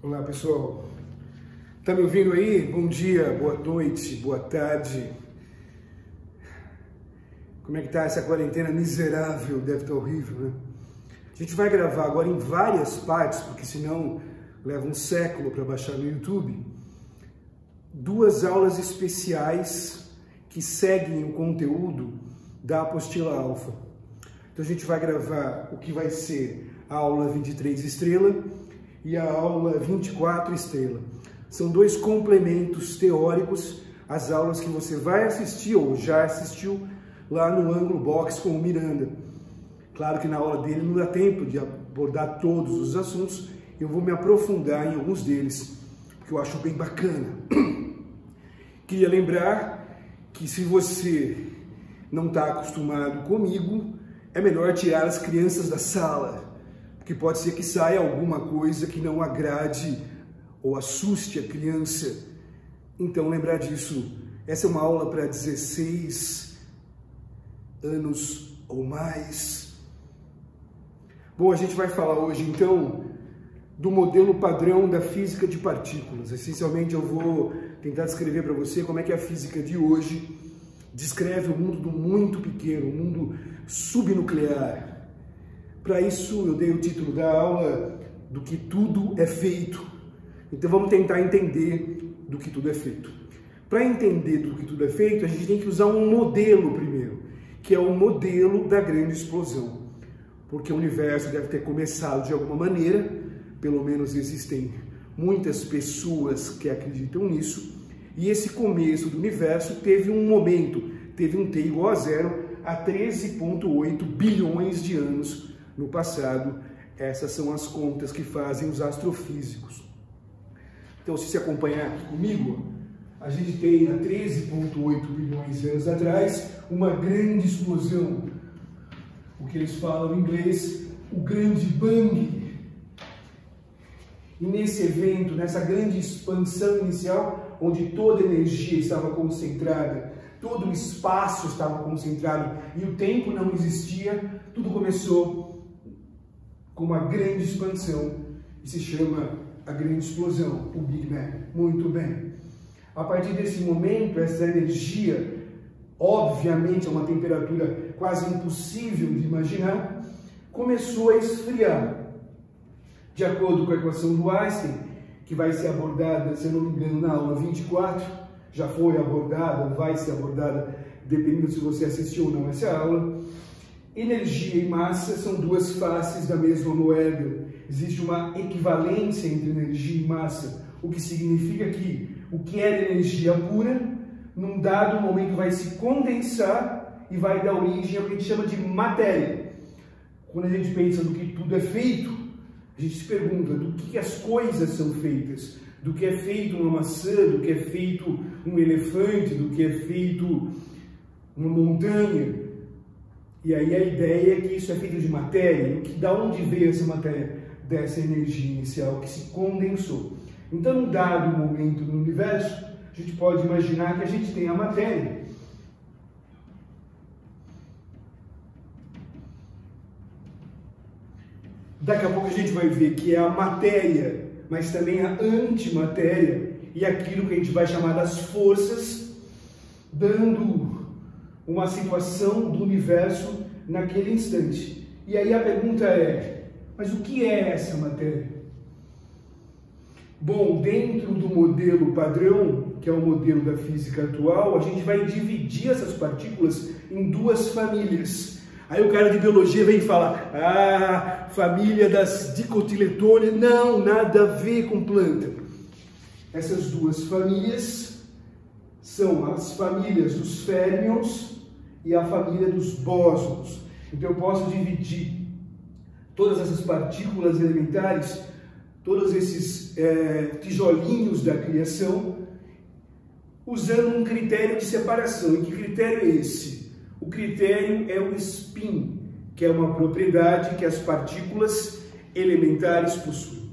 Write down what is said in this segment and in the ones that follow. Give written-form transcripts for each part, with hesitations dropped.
Olá pessoal, tá me ouvindo aí? Bom dia, boa noite, boa tarde. Como é que tá essa quarentena miserável? Deve estar horrível, né? A gente vai gravar agora em várias partes, porque senão leva um século para baixar no YouTube, duas aulas especiais que seguem o conteúdo da apostila alfa. Então a gente vai gravar o que vai ser a aula 23 estrela e a aula 24 estrela. São dois complementos teóricos às aulas que você vai assistir ou já assistiu lá no Ângulo Box com o Miranda. Claro que na aula dele não dá tempo de abordar todos os assuntos, eu vou me aprofundar em alguns deles, porque eu acho bem bacana. Queria lembrar que se você não está acostumado comigo, é melhor tirar as crianças da sala, porque pode ser que saia alguma coisa que não agrade ou assuste a criança. Então, lembrar disso. Essa é uma aula para 16 anos ou mais. Bom, a gente vai falar hoje, então, do modelo padrão da física de partículas. Essencialmente, eu vou tentar descrever para você como é que a física de hoje descreve o mundo do muito pequeno, o mundo subnuclear. Para isso, eu dei o título da aula do que tudo é feito. Então, vamos tentar entender do que tudo é feito. Para entender do que tudo é feito, a gente tem que usar um modelo primeiro, que é o modelo da grande explosão. Porque o universo deve ter começado de alguma maneira, pelo menos existem muitas pessoas que acreditam nisso, e esse começo do universo teve um momento, teve um T igual a zero há 13,8 bilhões de anos no passado. Essas são as contas que fazem os astrofísicos. Então, se você acompanhar aqui comigo, a gente tem há 13,8 bilhões de anos atrás uma grande explosão, o que eles falam em inglês, o grande bang. E nesse evento, nessa grande expansão inicial, onde toda a energia estava concentrada, todo o espaço estava concentrado e o tempo não existia, tudo começou com uma grande expansão e se chama a grande explosão, o Big Bang. Muito bem. A partir desse momento, essa energia, obviamente a uma temperatura quase impossível de imaginar, começou a esfriar. De acordo com a equação do Einstein, que vai ser abordada, se eu não me engano, na aula 24, já foi abordada ou vai ser abordada, dependendo se você assistiu ou não essa aula, energia e massa são duas faces da mesma moeda. Existe uma equivalência entre energia e massa, o que significa que o que é energia pura, num dado momento vai se condensar e vai dar origem ao que a gente chama de matéria. Quando a gente pensa no que tudo é feito, a gente se pergunta do que as coisas são feitas, do que é feito uma maçã, do que é feito um elefante, do que é feito uma montanha. E aí a ideia é que isso é feito de matéria, e da onde veio essa matéria? Dessa energia inicial que se condensou. Então, num dado momento no universo, a gente pode imaginar que a gente tem a matéria. Daqui a pouco a gente vai ver que é a matéria, mas também a antimatéria e aquilo que a gente vai chamar das forças, dando uma situação do universo naquele instante. E aí a pergunta é, mas o que é essa matéria? Bom, dentro do modelo padrão, que é o modelo da física atual, a gente vai dividir essas partículas em duas famílias. Aí o cara de biologia vem falar, família das dicotiletôneas, não, nada a ver com planta. Essas duas famílias são as famílias dos férmions e a família dos bósons. Então eu posso dividir todas essas partículas elementares, todos esses tijolinhos da criação, usando um critério de separação. E que critério é esse? O critério é o spin, que é uma propriedade que as partículas elementares possuem.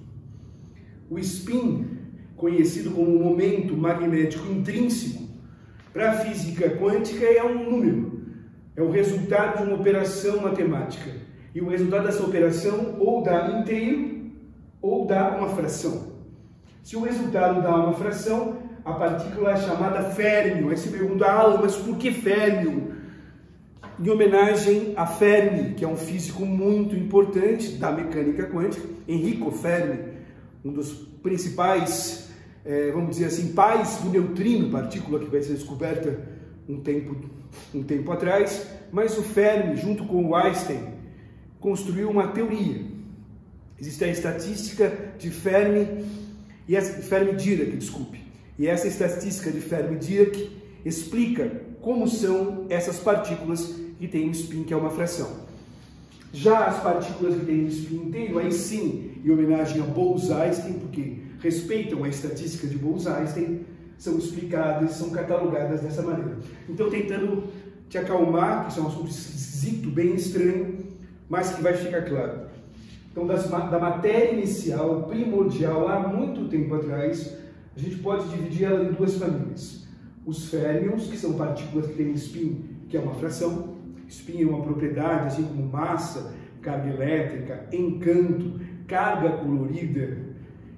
O spin, conhecido como momento magnético intrínseco, para a física quântica é um número, é o resultado de uma operação matemática. E o resultado dessa operação ou dá inteiro ou dá uma fração. Se o resultado dá uma fração, a partícula é chamada férmio. Aí se pergunta, mas por que férmio? Em homenagem a Fermi, que é um físico muito importante da mecânica quântica, Enrico Fermi, um dos principais, vamos dizer assim, pais do neutrino, partícula que vai ser descoberta um tempo atrás, mas o Fermi, junto com o Einstein, construiu uma teoria. Existe a estatística de Fermi, Fermi-Dirac, desculpe. E essa estatística de Fermi-Dirac explica como são essas partículas que têm um spin, que é uma fração. Já as partículas que têm um spin inteiro, aí sim, em homenagem a Bose-Einstein, porque respeitam a estatística de Bose-Einstein, são explicadas, são catalogadas dessa maneira. Então, tentando te acalmar, que isso é um assunto esquisito, bem estranho, mas que vai ficar claro. Então, da matéria inicial, primordial, lá há muito tempo atrás, a gente pode dividir ela em duas famílias. Os férmions, que são partículas que têm spin, que é uma fração. Spin é uma propriedade, assim como massa, carga elétrica, encanto, carga colorida.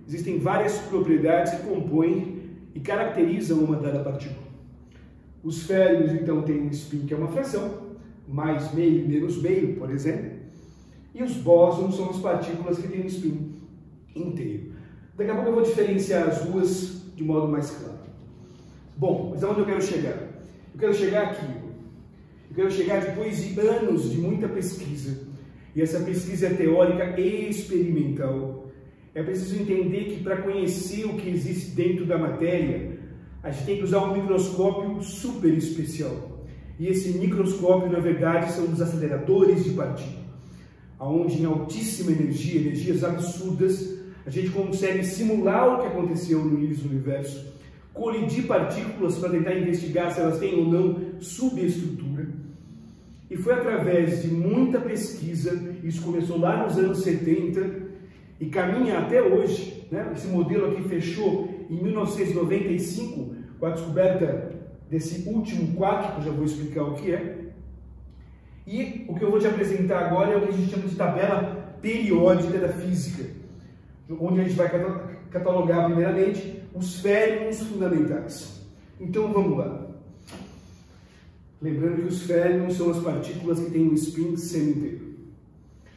Existem várias propriedades que compõem e caracterizam uma dada partícula. Os férmions, então, têm um spin, que é uma fração, mais meio, menos meio, por exemplo. E os bósons são as partículas que têm um spin inteiro. Daqui a pouco eu vou diferenciar as duas de modo mais claro. Bom, mas aonde eu quero chegar? Eu quero chegar aqui. Eu quero chegar depois de anos de muita pesquisa. E essa pesquisa é teórica e experimental. É preciso entender que para conhecer o que existe dentro da matéria, a gente tem que usar um microscópio super especial. E esse microscópio, na verdade, são os aceleradores de partículas, onde em altíssima energia, energias absurdas, a gente consegue simular o que aconteceu no início do universo, colidir partículas para tentar investigar se elas têm ou não subestrutura. E foi através de muita pesquisa, isso começou lá nos anos 70 e caminha até hoje, né? Esse modelo aqui fechou em 1995 com a descoberta desse último quark, que eu já vou explicar o que é. E o que eu vou te apresentar agora é o que a gente chama de tabela periódica da física, onde a gente vai catalogar primeiramente os férmions fundamentais. Então vamos lá. Lembrando que os férmions são as partículas que têm um spin semi-inteiro.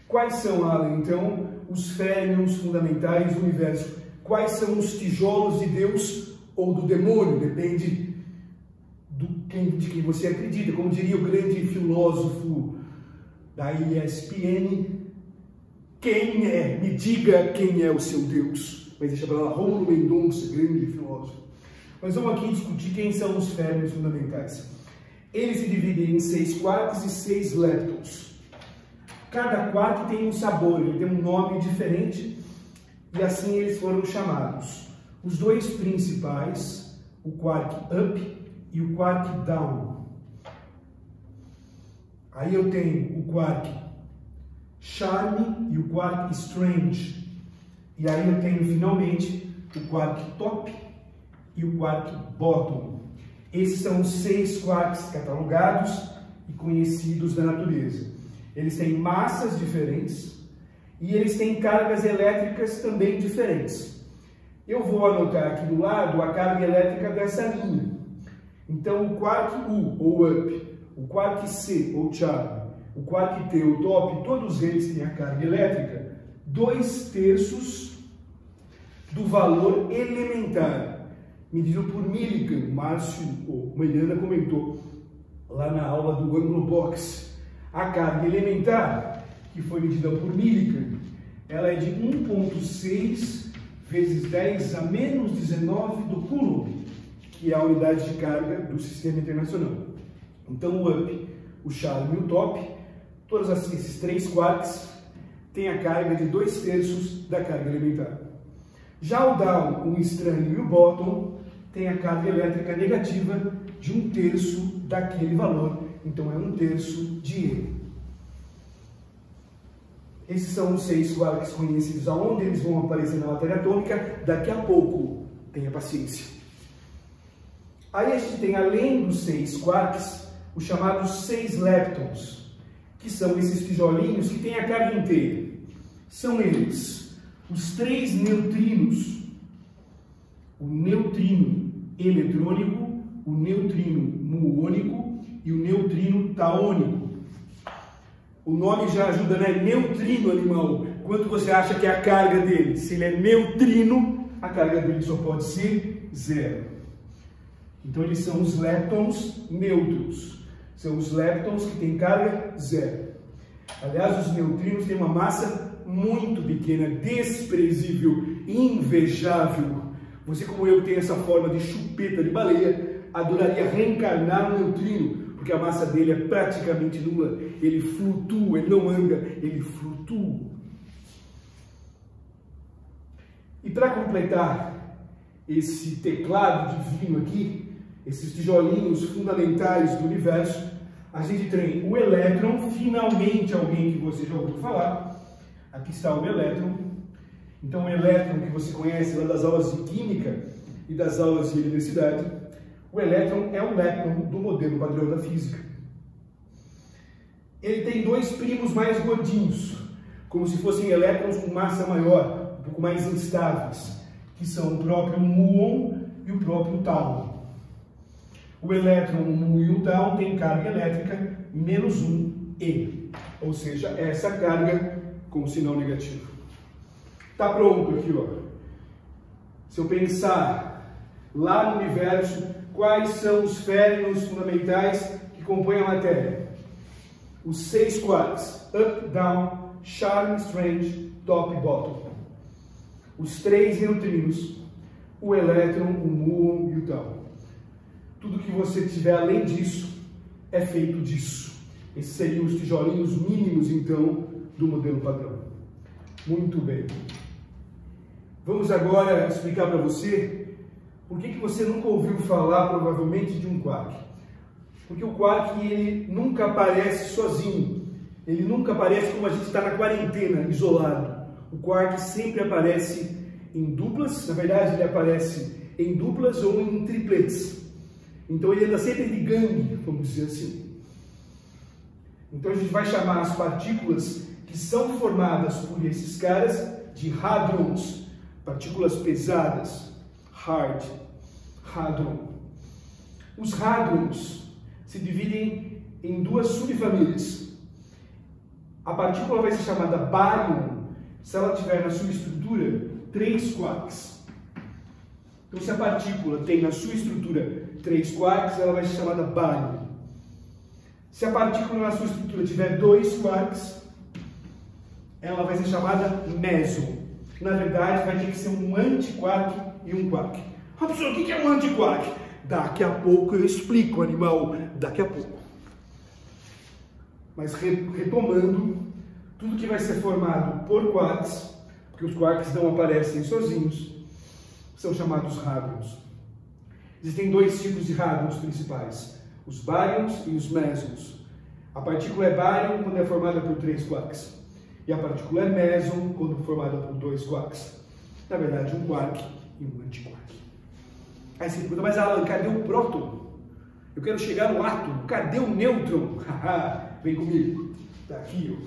Quais são, Alan, então, os férmions fundamentais do universo? Quais são os tijolos de Deus ou do demônio? Depende de quem você acredita. Como diria o grande filósofo da ESPN, quem é? Me diga quem é o seu Deus. Mas deixa para lá, Rômulo Mendonça, grande filósofo. Mas vamos aqui discutir quem são os férmions fundamentais. Eles se dividem em 6 quarks e 6 leptons. Cada quark tem um sabor, ele tem um nome diferente, e assim eles foram chamados. Os dois principais, o quark up e o quark down. Aí eu tenho o quark charme e o quark strange. E aí eu tenho finalmente o quark top e o quark bottom. Esses são os 6 quarks catalogados e conhecidos da natureza. Eles têm massas diferentes e eles têm cargas elétricas também diferentes. Eu vou anotar aqui do lado a carga elétrica dessa linha. Então, o quark U, ou up, o quark C, ou charme, o quark T, ou top, todos eles têm a carga elétrica 2/3 do valor elementar, medido por Millikan. Márcio ou Mariana comentou lá na aula do ângulo box. A carga elementar, que foi medida por Millikan, ela é de 1,6 vezes 10 a menos 19 do Coulomb, que é a unidade de carga do sistema internacional. Então, o up, o charme e o top, todos esses 3 quarks têm a carga de 2/3 da carga elementar. Já o down, o estranho e o bottom tem a carga elétrica negativa de 1/3 daquele valor, então é 1/3 de E. Esses são os 6 quarks conhecidos. Aonde eles vão aparecer na matéria atômica, daqui a pouco, tenha paciência. Aí a gente tem, além dos 6 quarks, os chamados 6 leptons, que são esses tijolinhos que têm a carga inteira. São eles os 3 neutrinos, o neutrino eletrônico, o neutrino muônico e o neutrino taônico. O nome já ajuda, né? Neutrino, animal. Quanto você acha que é a carga dele? Se ele é neutrino, a carga dele só pode ser 0. Então eles são os leptons neutros. São os leptons que têm carga 0. Aliás, os neutrinos têm uma massa muito pequena, desprezível, invejável. Você, como eu, tem essa forma de chupeta de baleia, adoraria reencarnar um neutrino, porque a massa dele é praticamente nula. Ele flutua, ele não anda, ele flutua. E para completar esse teclado divino aqui, esses tijolinhos fundamentais do universo, a gente tem o elétron, finalmente alguém que você já ouviu falar. Aqui está o elétron. Então o elétron que você conhece lá das aulas de química e das aulas de eletricidade, o elétron é o lepton do modelo padrão da física. Ele tem dois primos mais gordinhos, como se fossem elétrons com massa maior, um pouco mais instáveis, que são o próprio muon e o próprio tau. O elétron, o muon e o tau têm carga elétrica menos 1e, ou seja, essa carga com sinal negativo. Está pronto aqui, ó. Se eu pensar lá no universo, quais são os férmions fundamentais que compõem a matéria? Os 6 quarks, up, down, charm, strange, top e bottom. Os 3 neutrinos, o elétron, o muon e o tau. Tudo que você tiver além disso é feito disso. Esses seriam os tijolinhos mínimos, então, do modelo padrão. Muito bem. Vamos agora explicar para você por que você nunca ouviu falar, provavelmente, de um quark. Porque o quark, ele nunca aparece sozinho. Ele nunca aparece como a gente está na quarentena, isolado. O quark sempre aparece em duplas. Na verdade, ele aparece em duplas ou em tripletes. Então, ele anda sempre de gangue, vamos dizer assim. Então, a gente vai chamar as partículas que são formadas por esses caras de hadrons, partículas pesadas, hadron. Os hadrons se dividem em duas subfamílias. A partícula vai ser chamada bárion se ela tiver na sua estrutura 3 quarks. Então, se a partícula tem na sua estrutura 3 quarks, ela vai ser chamada bárion. Se a partícula na sua estrutura tiver 2 quarks, ela vai ser chamada meson. Na verdade, vai ter que ser um antiquark e um quark. Ah, professor, o que é um antiquark? Daqui a pouco eu explico, animal. Daqui a pouco. Mas retomando, tudo que vai ser formado por quarks, porque os quarks não aparecem sozinhos, são chamados hadrons. Existem 2 tipos de hadrons principais, os baryons e os mesons. A partícula é bárion quando é formada por 3 quarks. E a partícula é meson quando formada por 2 quarks. Na verdade, um quark e um antiquark. Aí você pergunta, mas Alan, cadê o próton? Eu quero chegar no átomo. Cadê o nêutron? Vem comigo. Está aqui,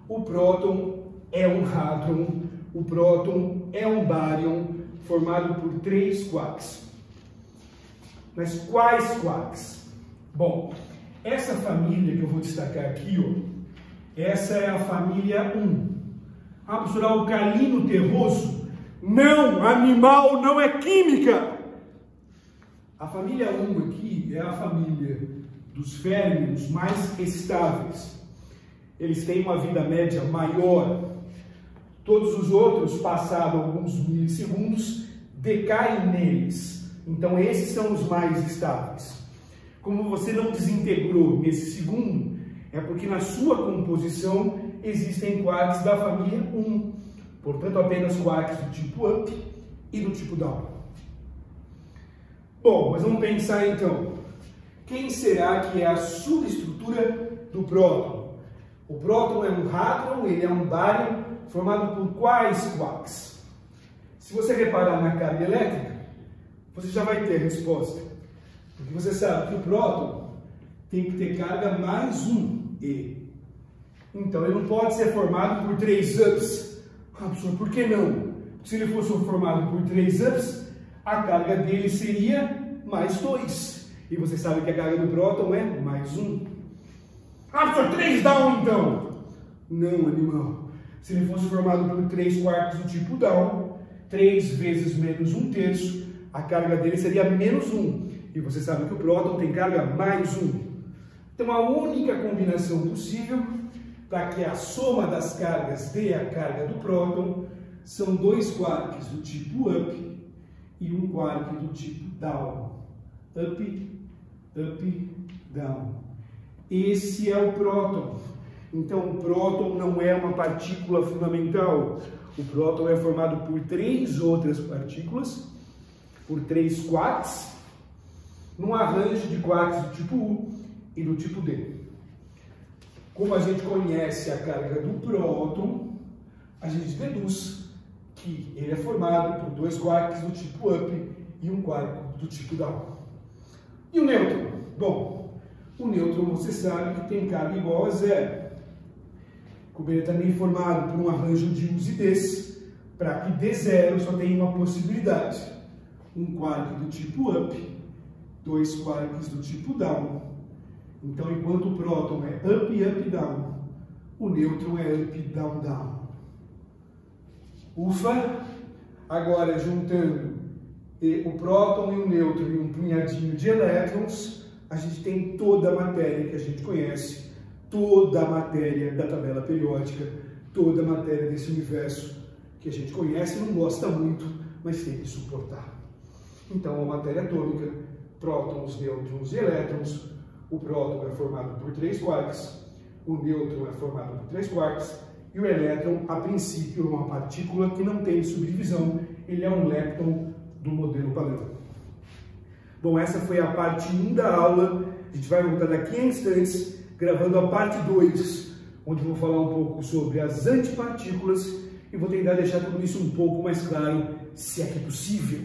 ó. O próton é um hadron. O próton é um bárion formado por 3 quarks. Mas quais quarks? Bom, essa família que eu vou destacar aqui, ó, essa é a família 1. Ah, professor, alcalino terroso? Não, animal, não é química! A família 1 aqui é a família dos férmions mais estáveis. Eles têm uma vida média maior. Todos os outros, passados alguns milissegundos, decaem neles. Então, esses são os mais estáveis. Como você não desintegrou nesse segundo, é porque na sua composição existem quarks da família 1. Portanto, apenas quarks do tipo up e do tipo down. Bom, mas vamos pensar então. Quem será que é a subestrutura do próton? O próton é um hadron, ele é um bárion, formado por quais quarks? Se você reparar na carga elétrica, você já vai ter a resposta. Porque você sabe que o próton tem que ter carga mais 1e. Então, ele não pode ser formado por 3 ups. Ah, professor, por que não? Se ele fosse formado por 3 ups, a carga dele seria mais 2. E você sabe que a carga do próton é mais 1. Ah, professor, 3 Down então? Não, animal. Se ele fosse formado por 3/4 do tipo Down, 3 vezes menos 1/3, a carga dele seria menos 1. E você sabe que o próton tem carga mais 1. Então a única combinação possível para que a soma das cargas dê a carga do próton são 2 quarks do tipo up e 1 quark do tipo down. Up, up, down. Esse é o próton. Então o próton não é uma partícula fundamental. O próton é formado por 3 outras partículas, por 3 quarks, num arranjo de quarks do tipo U e do tipo D. Como a gente conhece a carga do próton, a gente deduz que ele é formado por 2 quarks do tipo up e 1 quark do tipo down. E o nêutron? Bom, o nêutron você sabe que tem carga igual a 0. Como ele é também formado por um arranjo de U's e D's, para que dê 0 só tem uma possibilidade. 1 quark do tipo up, 2 quarks do tipo down. Então, enquanto o próton é up, up, down, o nêutron é up, down, down. Ufa! Agora, juntando o próton e o nêutron e um punhadinho de elétrons, a gente tem toda a matéria que a gente conhece, toda a matéria da tabela periódica, toda a matéria desse universo que a gente conhece e não gosta muito, mas tem que suportar. Então, a matéria atômica, prótons, nêutrons e elétrons. O próton é formado por 3 quarks, o nêutron é formado por 3 quarks, e o elétron, a princípio, é uma partícula que não tem subdivisão, ele é um lepton do modelo padrão. Bom, essa foi a parte 1 da aula, a gente vai voltar daqui a instantes, gravando a parte 2, onde eu vou falar um pouco sobre as antipartículas e vou tentar deixar tudo isso um pouco mais claro, se é que é possível.